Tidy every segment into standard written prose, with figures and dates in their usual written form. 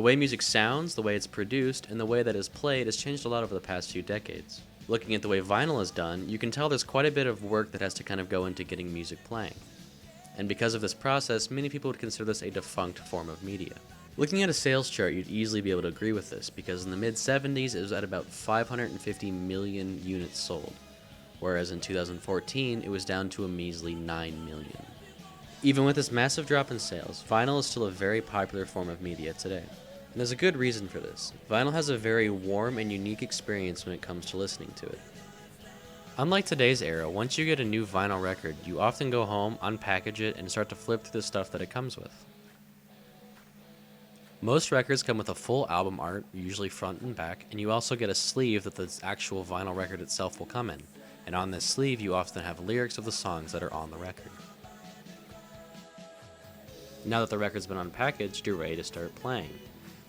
way music sounds, the way it's produced, and the way that it's played has changed a lot over the past few decades. Looking at the way vinyl is done, you can tell there's quite a bit of work that has to kind of go into getting music playing. And because of this process, many people would consider this a defunct form of media. Looking at a sales chart, you'd easily be able to agree with this, because in the mid-70s it was at about 550 million units sold, whereas in 2014 it was down to a measly 9 million. Even with this massive drop in sales, vinyl is still a very popular form of media today. And there's a good reason for this. Vinyl has a very warm and unique experience when it comes to listening to it. Unlike today's era, once you get a new vinyl record, you often go home, unpackage it, and start to flip through the stuff that it comes with. Most records come with a full album art, usually front and back, and you also get a sleeve that the actual vinyl record itself will come in. And on this sleeve, you often have lyrics of the songs that are on the record. Now that the record's been unpackaged, you're ready to start playing.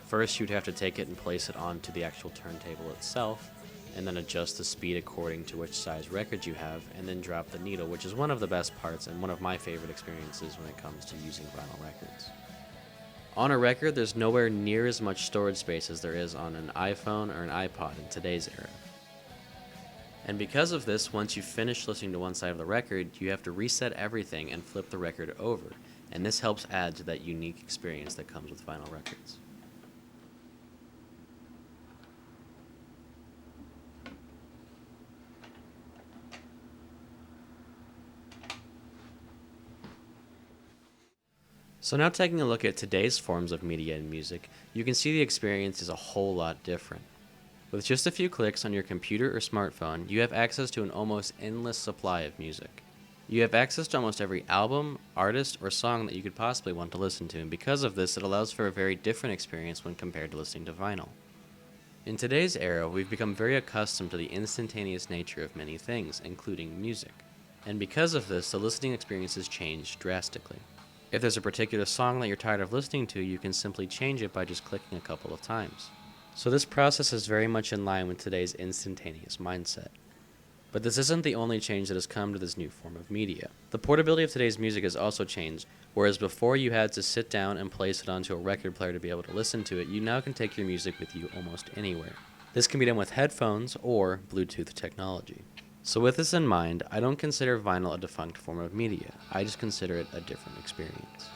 First, you'd have to take it and place it onto the actual turntable itself, and then adjust the speed according to which size record you have, and then drop the needle, which is one of the best parts and one of my favorite experiences when it comes to using vinyl records. On a record, there's nowhere near as much storage space as there is on an iPhone or an iPod in today's era. And because of this, once you've finished listening to one side of the record, you have to reset everything and flip the record over, and this helps add to that unique experience that comes with vinyl records. So now taking a look at today's forms of media and music, you can see the experience is a whole lot different. With just a few clicks on your computer or smartphone, you have access to an almost endless supply of music. You have access to almost every album, artist, or song that you could possibly want to listen to, and because of this, it allows for a very different experience when compared to listening to vinyl. In today's era, we've become very accustomed to the instantaneous nature of many things, including music. And because of this, the listening experience has changed drastically. If there's a particular song that you're tired of listening to, you can simply change it by just clicking a couple of times. So this process is very much in line with today's instantaneous mindset. But this isn't the only change that has come to this new form of media. The portability of today's music has also changed, whereas before you had to sit down and place it onto a record player to be able to listen to it, you now can take your music with you almost anywhere. This can be done with headphones or Bluetooth technology. So with this in mind, I don't consider vinyl a defunct form of media. I just consider it a different experience.